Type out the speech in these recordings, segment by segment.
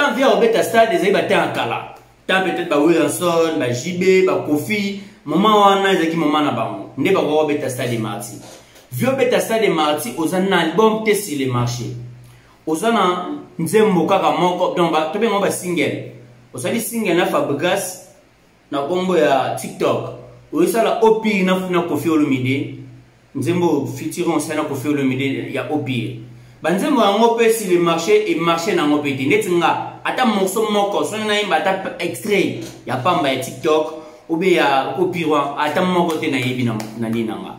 tant via obeta stade des aïbaté en kala. Tant peut-être ba Wilson, ba JB, ba Kofi, moment wana ezaki moment na bango. Nde ba ko obeta stade Marti. Via obeta stade Marti ozana album te sur le marché. Ozana nzembo kaka moko donc ba tobe ngomba single. Ozali single na Fabregas na kombo ya TikTok. Oyisala Opi na Kofi Olomide. Nzembo featuring sana Kofi Olomide ya Opi. Banzembo yango pe sur le marché et marché na ngo peti netinga ata morceau moko so na imba ata extrait ya pamba ya TikTok ou bien ya copyright ata moko te na yebi na ninanga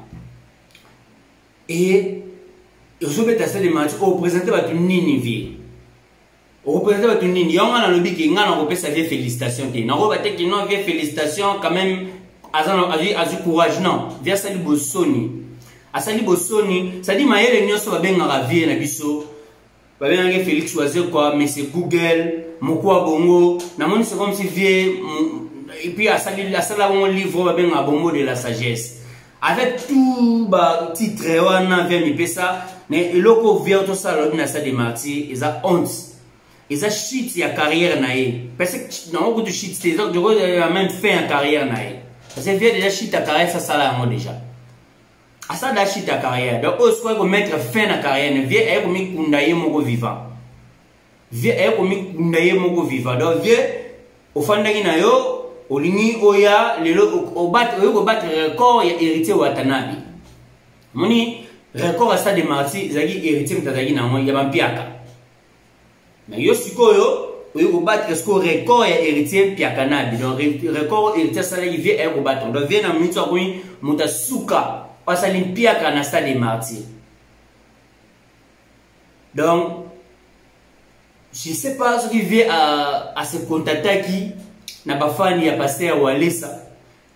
et je vais tester les matchs au présenter ba nini vie au présenter ba nini yonga na lobi ki ngana ko pesa vie félicitations te na ko ba te ki non vie félicitations quand même azana azu courage non via sali bosoni asali bosoni ça dit mayele nyoso babenga vie na biso babenga Félix choisir quoi mais c'est Google moko bongo na moni c'est comme si vie et puis asali mon livre babenga bongo de la sagesse avec tout ba titre wana vient mi pesa mais eloko vient tout ça na ça de Marti ils a honte ils a shit ya carrière na ye parce que non beaucoup de shit c'est donc de même fait en carrière na ye parce que vient déjà shit ta carrière ça là déjà à ça d'acheter ta carrière donc on soit mettre fin à carrière ne vient est comme kundaye moko vivant vient est comme kundaye moko vivant donc vient au fandaki na yo olingi oya lelo au battre record ya héritier Watanabe moni record à ça de Marti zaki héritier mtazaki na mo ya bampiaka na yo sikoyo oyo battre score record ya héritier Piakanabi donc record héritier ça là il vient est battre donc vient na minute ko mutasuka à l'Olympique à stade de Marti. Donc, je ne sais pas ce qui vient à se contacter qui n'a pas fait ni à Pasteur Walesa.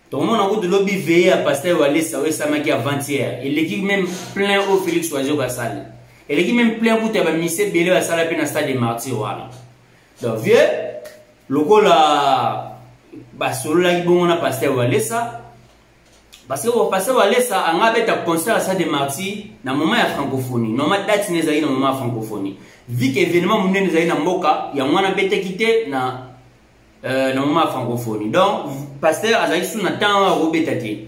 Donc, on a eu de lobby veiller à Pasteur Walesa, oui, ça m'a dit avant-hier. Et l'équipe même plein au Félix Choisir Bassal. Et l'équipe même plein pour te misser Bélé à Salah à stade de Marti. Voilà. Donc, vieux, le goal à Basolo, là, on a Pasteur Walesa. Parce que au passé aller ça on a fait un concert à ça de Marti na moment ya francophonie non ma date nezali na moment francophonie vu que événement munene nezali na mboka ya mwana bete quitté na moment francophonie donc pasteur azali sous na temps à robetati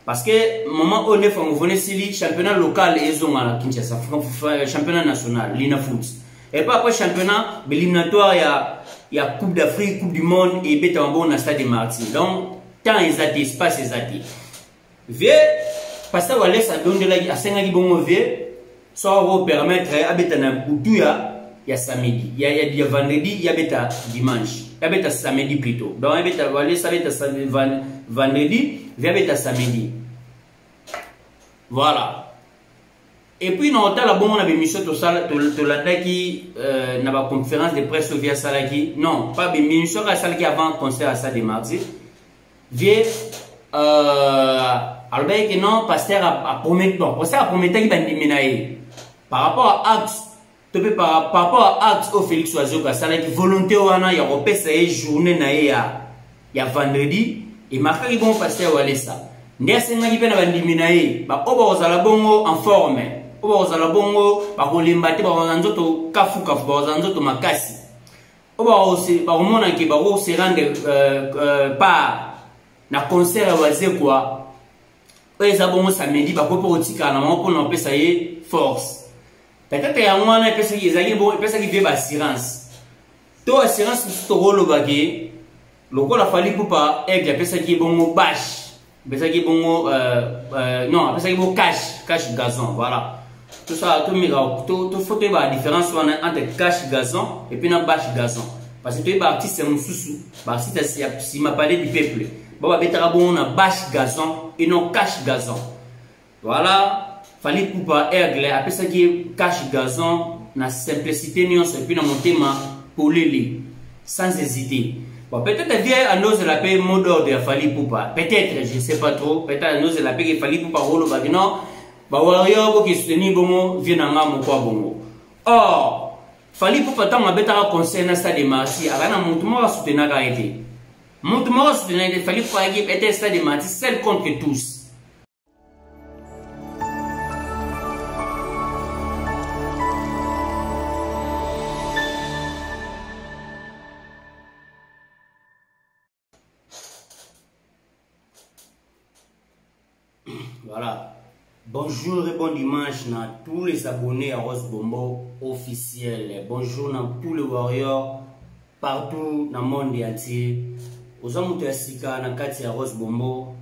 parce que moment on est francophonie c'est championnat local et zonga na Kinshasa championnat national l'ina foot et pas après championnat éliminatoire ya coupe d'Afrique coupe du monde et beta bon na stade de Marti donc temps exact espace exact vie parce que voilà ça donne de la à 5 bon vie ça va permettre à beta na butuya ya samedi ya vendredi ya beta dimanche ya beta samedi plutôt donc ya beta voilà ça beta vendredi via beta samedi voilà et puis dans la bon on a émission tout ça to la daki na ba conférence de presse via salaki non pas émission à salaki avant concert à ça de mardi vie alors que non pasteur a promis bon pasteur a promis qu'il va déménager par rapport à acte tu peux par rapport à acte au Félix Oazoka ça la volonté wana ya repesa journée na ya vendredi et marqué que bon pasteur wale ça ndia senga ki pena ba déménager ba oba ozala bongo en forme oba ozala bongo ba kolemba te ba nzoto kafu ba nzoto makasi oba ose ba mona ki ba ko se rendre pas na concert waze quoi eza bongo samedi ba ko potika na mo pona pesa ye force peut-être ya mwana pesa ki ezali bon pesa ki vie ba assurance to assurance to rolo bagi lokola fali kupa aigle pesa ki bongo bash pesa ki bongo non pesa ki bongo cash gazon voilà tout ça tout mira tout faut que la différence entre cash gazon et puis na bash gazon parce que tu es artiste mususu ba si m'a parlé du peuple bon betara bon na bash gazon et non cash gazon voilà fallait couper aigle après ça qui cash gazon na simplicité nyonso et puis na montema pour les sans hésiter bon peut-être bien à nous la paix mot d'ordre il fallait poupa peut-être je sais pas trop peut-être nous la paix il fallait poupa rolo ba non ba warrior ko qui soutenir bongo vient na ngamo kwa bongo or fallait poupa tant betara conseil na stade de Marti avana montu mo soutenir ka été montu mo soutenir il fallait poupa équipe était stade de Marti seul contre tous. voilà. Bonjour et bon dimanche à tous les abonnés à Rose Bombo officiel. Bonjour à tous les warriors partout dans le monde entier. Aux hommes de Sika, na kati à Rose Bombo,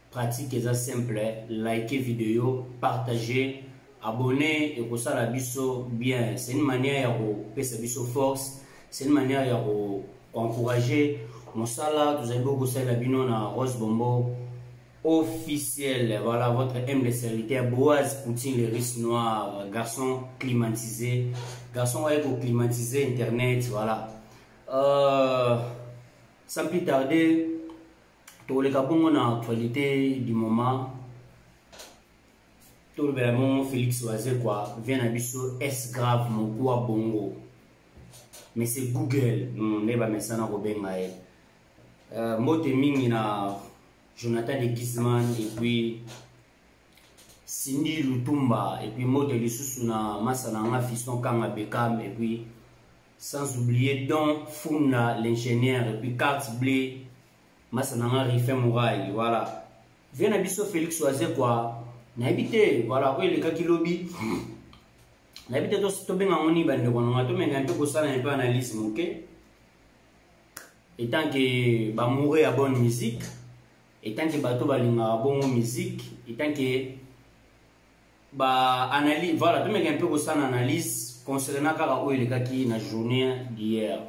pratique ça simple, likez vidéo, partagez, abonnez et pour ça la biso bien. C'est une manière de faire biso force, c'est une manière d'encourager. Mon sala, vous avez beaucoup ça la bino na Rose Bombo officiel. Voilà votre M de serviteur Boaz Poutine, les risques noirs, garçon climatisé, garçon avec climatisé internet, voilà. Sans plus tarder, tout le cabon en actualité du moment, tout le monde Félix Oazé quoi vient à biso est grave mon quoi bongo, mais c'est Google, n'est pas mais ça n'a pas bien mot mingi na Jonathan de Guzman et puis Cindy Lutumba et puis mot de Lissousou na Massananga fiston Kanga Bekam et puis sans oublier Don Funa l'ingénieur et puis Carte Blé Massananga Rifé Mouraï, voilà. Vient à biso Félix Oazé quoi n'habité, voilà, oui le cas qui lobby n'habité to bien en oni bande ko na to mais un peu ko ça un peu analyse ok. Étant que ba mourir à bonne musique, étant que bateau balinga bonne musique, étant que ba analyse, voilà, tout un peu comme ça analyse concernant les gars qui na journée d'hier.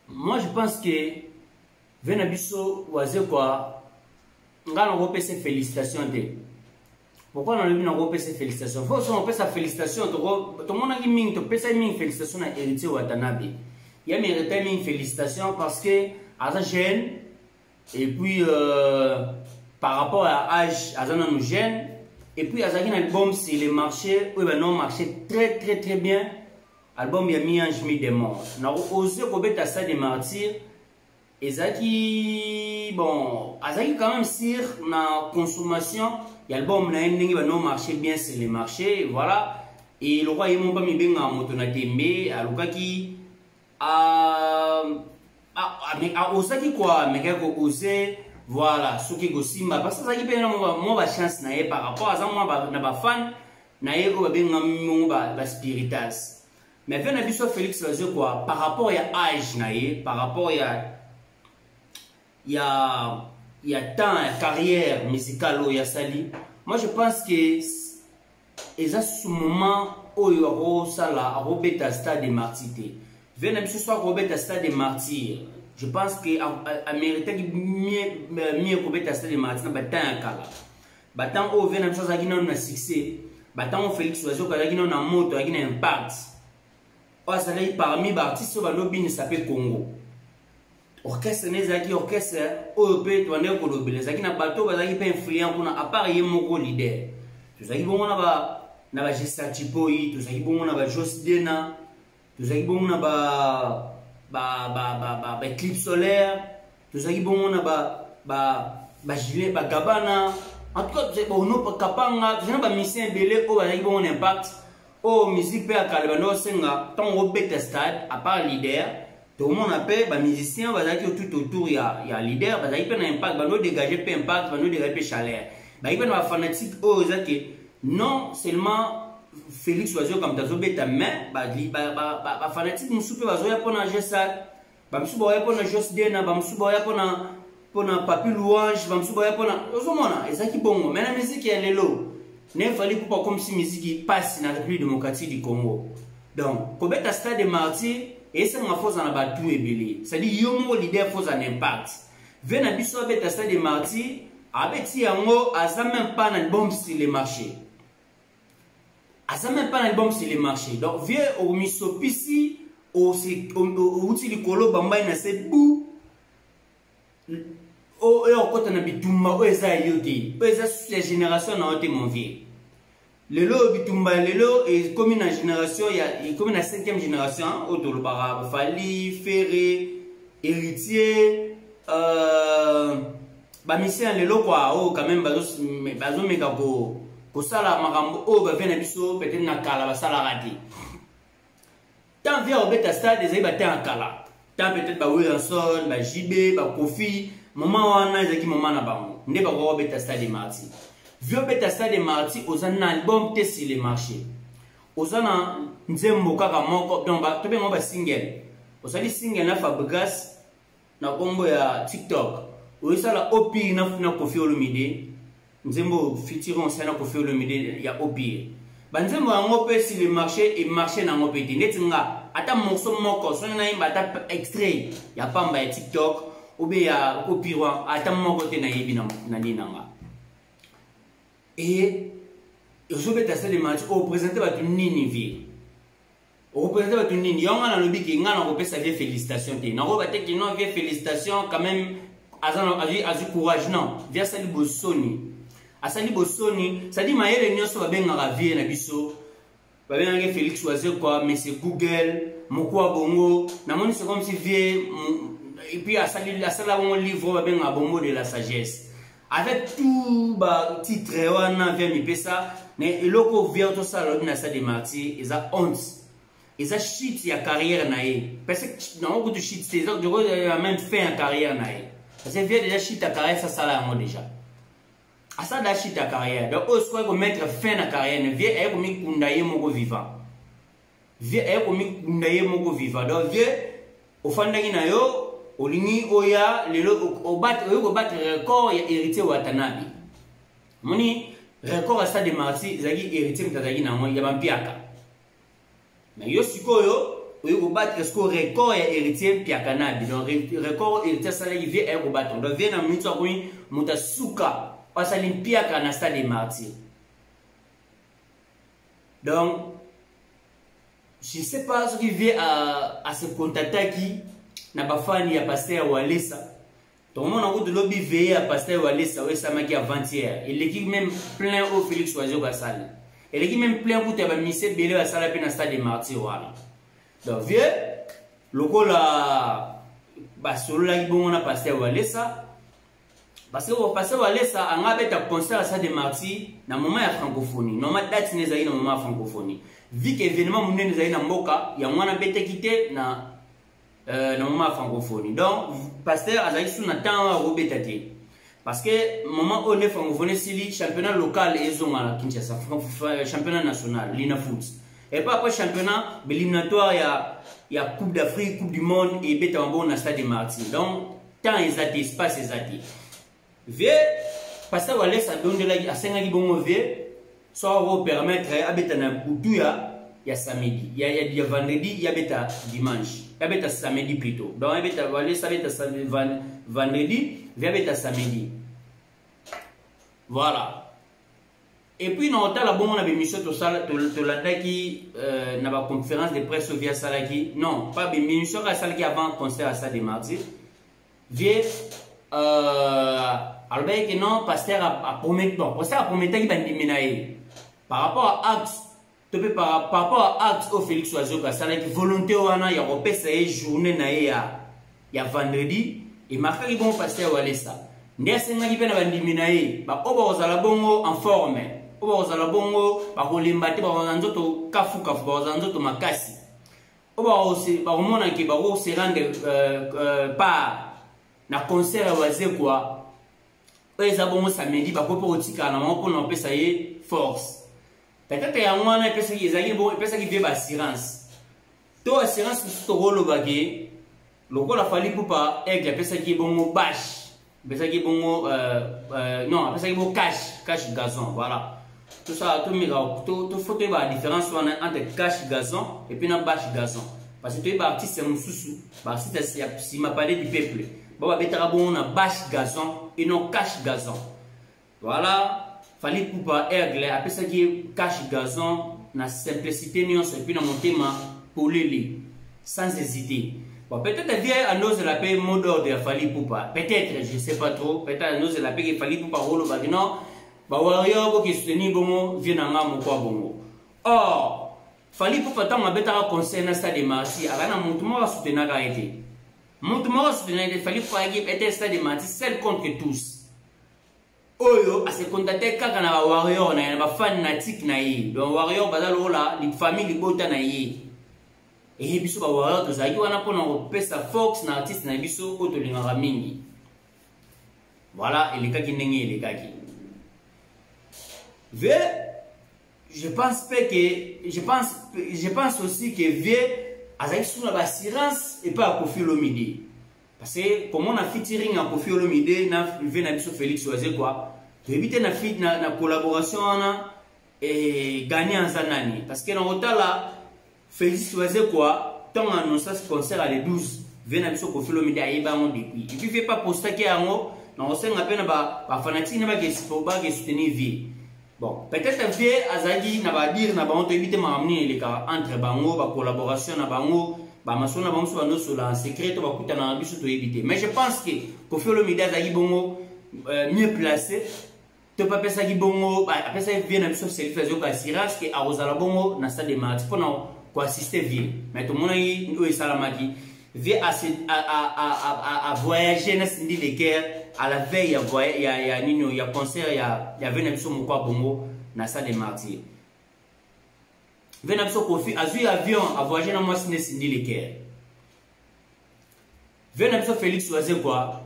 Moi je pense que Venabiso Oazé quoi, on a repéré ses félicitations. Pourquoi on a repéré ses félicitations? Faut qu'on repère sa félicitation. Tout le monde a dit ming, tu peux sa ming félicitations à héritier Watanabe. Il y a mérité une félicitation parce que à jeune et puis par rapport à l'âge à nous jeune et puis à un album c'est le marché oui ben non marché très bien album il y a mis un chemin des morts on a osé remettre ça des martyrs et ça qui bon à ça qui quand même sur la consommation l'album n'a un non marché bien c'est le marché voilà et le roi il m'a pas mis bien en motonatembe à l'oka qui osaki quoi mais quelque osé voilà ce qui gosimba parce que ça qui peut moi chance na par rapport à ça moi na ba fan na ko ba benga mo ba spiritas mais vient na biso Félix Oazé quoi par rapport à âge na par rapport il y a temps carrière musicale au ya sali moi je pense que et ce moment où il y a ça là Robert Stade martyr venez ce soir Robert Stade des martyrs. Je pense que Américain mieux Robert Stade des martyrs na batan kala. Batan au venez ce soir qui n'a succès. Batan Félix Oazé qui n'a moto qui n'a impact. Oh ça là parmi les artistes va lobby s'appelle Congo. Orchestre nezaki orchestre OEP to ane ko lobby les qui na bateau ba qui peut influent kuna à part yemoko leader. Tout ça qui bon na ba Gestatipoyi, tout ça qui bon na ba Josdena. Tout ça qui bon na ba clip solaire, tout ça qui bon na ba gilet ba gabana. En tout cas c'est bon no kapanga, tout ça ba mission belé o ba qui bon impact. O musique pe akala no senga ton Robert Stade à part leader, tout le monde appelle ba musicien ba qui tout autour il y a leader, ba qui peut un impact, ba no dégager peu impact, ba no dégager chaleur. Ba qui peut na fanatique o ça que non seulement Félix Oazé comme tazo beta mais ba fanatique musupe bazoya pona Gesa ba musuba ya pona Josdena ba musuba ya pona Papi Louange ba musuba ya pona ozomona ezaki bongo mais la musique ya lelo ne fallait pas comme si musique passe dans la République démocratique du Congo donc Robert Stade des martyrs et ça m'a force na ba tout ebele c'est dit yomo leader force un impact vena biso Robert Stade des martyrs abeti yango aza même pas dans bon sur le marché. Ça même pas l'album sur les marchés. Donc, viens au misopisi, au outil du colo, bambay na se bou. Oh, et au côté na bitumba, oh, ça yoté. Oh, ça, la génération n'a pas mon vieux. Le lot bitumba, le lot est comme une génération, il y a comme une 5e génération, autour de Bara, Fali, Ferré, Héritier, bah, mission, le lot, quoi, oh, quand même, bazo, mega, ko sala makambo o ba vena biso peut-être na kala ba sala rati tant via Robert Stade des ba tant kala tant peut-être ba Wilson ba JB ba Kofi moment wana ezaki moment na bango nde bako beta Stade Martyrs vio beta Stade Martyrs ozana album te sur le marché ozana nzembo kaka moko donc ba tobe ba single osali single na Fabregas na kombo ya TikTok oyisala Opi na Koffi Olomide nzembo featuring sana Koffi Olomide ya Opi banzembo yango pe sur le marché et marché na ngo pete neti nga ata morceau moko sona na imba ata extrait ya pamba ya TikTok obe ya Opi wa ata moko te na yebi na linanga et je vais tester les matchs au présenter votre nini vie au présenter votre nini yonga na lobi ki ngana ko pesa vie félicitations te na ko batte ki non vie félicitations quand même azu courage non via sali bosoni asali bosoni ça dit mayele nyoso babenga ka vie na biso babenga Félix Choisir quoi mais c'est Google moko bongo na moni c'est comme si vie et puis asali bon livre babenga bongo de la sagesse avec tout ba titre wana via mi pesa mais eloko via to sala na Stade Martyrs eza honte eza shit ya carrière na ye parce que na beaucoup de shit c'est ça de même fin en carrière na ye parce que via déjà shit ta carrière ça sala yango déjà à ça da shit ta carrière donc on soit ko mettre fin na carrière ne via e ko mi kunda ye moko vivant via e ko mi kunda ye moko vivant donc via au fandaki na yo olingi oya lelo o battre record ya héritier Watanabe moni record à Stade Martyrs zaki héritier mtazaki na mo ya bampiaka mais yo sikoyo o battre score record ya héritier Piaka Nabi donc record héritier sala qui vient au battre donc vient na minute ko mutasuka pasali Piaka na Stade Martyrs donc je sais pas ce qui vient à se contacter qui na bafani ya Pasteur Walesa donc mon en route de lobby veiller à Pasteur Walesa ouais ça m'a qui avant-hier et l'équipe même plein au Félix Choisir au salle et l'équipe même plein pour te ba mise belé à salle na Stade Martyrs voilà donc vieux loko la ba solo la bon na Pasteur Walesa parce que Pasteur Walesa anga beta concert à Stade Martyrs na moment ya francophonie non ma date ne zaina moment francophonie vu que événement munene zaina mboka ya mwana bete kité na moment francophonie donc Pasteur azali sous na temps à robetate parce que moment on est francophonie c'est championnat local et zonga Kinshasa championnat national Lina Foot et pas après championnat éliminatoire ya Coupe d'Afrique Coupe du monde et beta bon na Stade Martyrs donc temps exact espace exact vie Pasteur Walesa donne la a senga ki bon vie soit vous permettre à beta na butuya ya samedi ya vendredi ya beta dimanche ya beta samedi plutôt donc ya beta Walesa beta vendredi ya beta samedi voilà et puis na hôtel la bon na émission to la daki na ba conférence de presse via salaki non pas émission à salaki avant concert à Stade Martyrs via albert que non Pasteur a promis bon Pasteur a promis qu'il va déménager par rapport à Axe par rapport à Axe au Félix Choisir ça la volonté wana ya repesa e journée na ya vendredi et marqué li bon Pasteur Walesa ndia senga ki pena bandimina ba oba ozala bongo en forme oba ozala bongo ba kolemba te ba nzoto kafu ba nzoto makasi oba ose ba mona ki ba ko se rendre pas na concert waze quoi eza bongo samedi ba ko po tika na mo pona pesa ye force peut-être ya mwana pesa ki ezali bon pesa ki be assurance to assurance to rolo bagé lokola fali pupa aigle pesa ki bongo bash pesa ki bongo non pesa ki bongo cash gazon voilà tout ça tout faut que la différence entre cash gazon et puis na bash gazon parce que tu es artiste mususu ba si m'a parlé du peuple ba betara bon na bash gazon et non cash gazon voilà fali pupa aigle apesa ki cash gazon na simplicité nyonso et puis na motema polele sans hésiter. Bon, peut-être bien à nous la paix mot d'ordre de Fali Poupa. Peut-être, je ne sais pas trop. Peut-être à nous la paix qui Fali Poupa rôle au non. Bah warrior qui soutenir bongo vient en gamme quoi bongo. Or, Fali Poupa tant ma bête à conseil na Stade Martyrs. Avant mon tout monde soutenir a été. Mon tout monde soutenir a Fali Poupa qui était Stade Martyrs seul contre tous. Oyo a se contacter kaka na warrior na ba fanatique na yi. Donc warrior bazalo la li famille li bota na yi. Et biso ba warrior to zaki wana pona ko pesa Fox na artiste na biso ko to lingara mingi Voilà, et les cas qui n'engagent les cas qui. Je pense aussi que vieux a sur l'assurance et pas à Kofi Olomide. Parce que comme on a featuring à Kofi Olomide, na biso Félix Oise quoi. Tu éviter na collaboration et gagner en zanani. Parce que dans l'autre là, Félix Oise quoi, tant annoncé ce concert à les 12, vieux na biso Kofi Olomide a yeba on depuis. Et puis fait pas poster que ango, na on sait ngape na ba fanatique na ba que soutenir vie. Bon, peut-être vieux azali na ba dire na ba on te éviter m'amener les cas entre bango, ba collaboration na bango, ba masona bango so bano so en secret to ba kuta na biso to éviter. Mais je pense que Kofi Olomide azali bongo mieux placé. Tu peux penser que bongo, après ça vient na biso selfie azo ka assurance que arozala bongo na stade de match pour na assister vieux. Mais tout le monde yi o salamaki. Vieux à voyager na sindi de guerre à la veille il y a concert il y avait na biso moko bongo na stade de martyr. Vieux na biso Kofi azu avion à voyager na moi sindi de guerre. Vieux na biso Félix Oise quoi.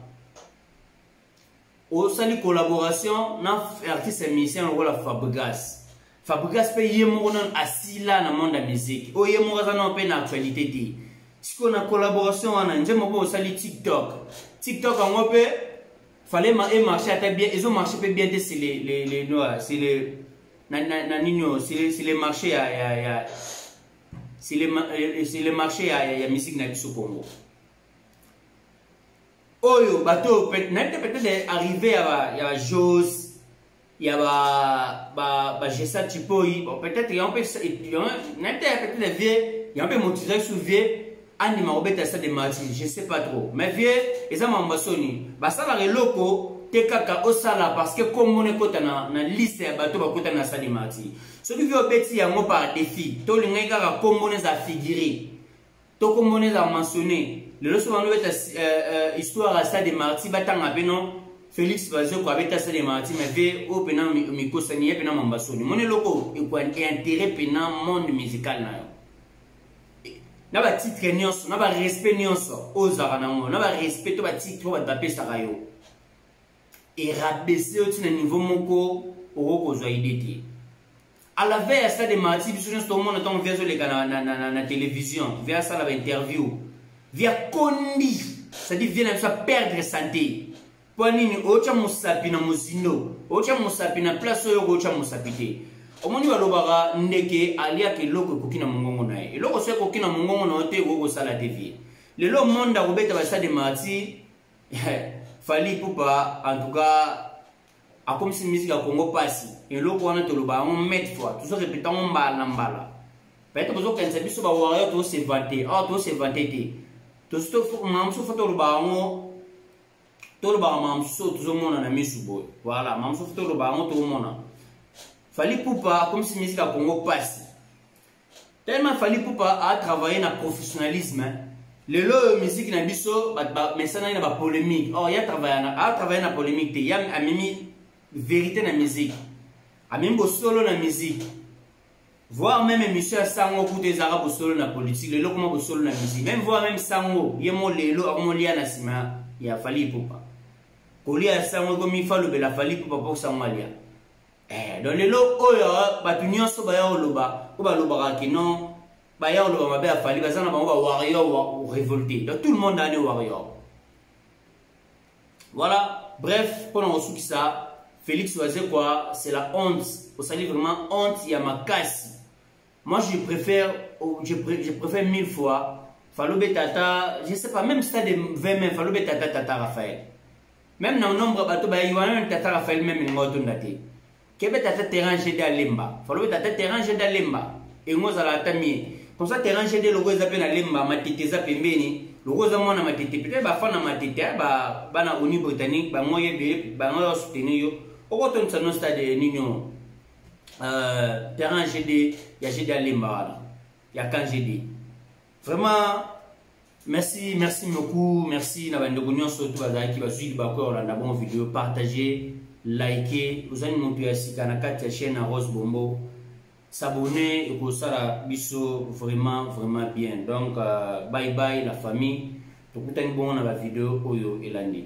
Au sali collaboration na artiste musicien le la Fabregas. Fabregas pe yemo non asila na monde de musique. O yemo za na pe na actualité ti. Si on a collaboration on a njemo ko sali TikTok. TikTok en pe fallait marcher à bien, ils ont marché bien c'est les noirs, c'est les c'est les marchés c'est les marchés à musique na biso Congo. Oyo bateau peut-être arrivé à Jos il y a ba Gessa Tipoi peut-être il y a un peu peut-être vieux il y a un peu motivé sur vieux anima obeta ça de Martin je sais pas trop mais vieux ils ont mambasoni ba ça la loko te kaka osala parce que comme on est kota na liste ya bateau ba kota na ça de Martin ce qui veut obeti yango par défi to linga kaka comme on a figuré to comme on a mentionné le loso bango beta histoire à ça de Marty batanga beno Félix Bazio ko beta ça de Marty mais ve o pena mikosani pena mambasoni mone loko e ko intérêt pena monde musical na yo na ba titre nyonso na ba respect nyonso ozara na ngo na ba respect to ba titre ba taper ça yo et rabaisser au niveau moko o ko zo idée à la veille à ça de Marty biso tout le monde attend vers les na télévision vers ça la interview via kondi c'est-à-dire vient à perdre santé pour nini ocha musapi na muzino ocha musapi na place oyo ocha musapite omoni balobaka ndeke alia ke loko kokina mongongo nae eloko so kokina mongongo na ote go sala TV lelo monde akobeta ba stade Marty fali pupa en tout cas a comme si musique à Congo passe eloko wana toloba on met fois tout ça répétant on mbala peut-être besoin qu'un service ba warrior to se vanter to se vanter tout ce que mamso photo le baron tout le baron mamso tout le monde en a mis sous bois voilà mamso photo le baron tout le monde fallait poupa comme si musique à Congo passe tellement fallait poupa à travailler na professionnalisme le lo musique na biso mais ça na ba polémique il y a travailler na polémique il y a amimi vérité na musique amimi solo na musique voir même émission sango pour des arabes solo na politique le comment solo na musique même voir même sango yemo lelo amolia na sima ya fali popa kolia sango comme il faut le la fali popa pour sango alia dans lelo oyo batunyo so ba ya oloba ko ba loba ki non ba ya oloba ba fali ba sana ba warrior ou révolté donc tout le monde a des warrior voilà bref pour on souki ça Félix Oise quoi c'est la honte au sali vraiment honte il y a ma casse. Moi, je préfère 1000 fois Falobe Tata, je sais pas, même stade de 20 000, Falobe Tata Raphaël. Même dans le nombre de bateaux, il y a un Tata Raphaël même une autre date. Québec Tata terrain GD à Lemba. Falobe Tata terrain GD à Lemba. Et moi, ça l'a tamé. Comme ça, terrain GD, le gros appelle à Lemba, ma tête zappé beni. Le gros amon à ma tête. Peut-être, bah, fan à ma tête, bah, na Uni Britannique, bah, moi, bah, moi, soutenir. Au retour de ce stade de Nino. Terrain GD, il y a GD à Lemba, il y a qu'un GD. Vraiment, merci beaucoup, merci Nabandogonion surtout à Zaki Basuki Bakor, la bonne vidéo, partagez, likez, vous allez monter à Sikanakat, la chaîne à Rose Bombo, s'abonner et pour ça la biso vraiment bien. Donc bye bye la famille, tout le temps bon dans la vidéo Oyo Elandi.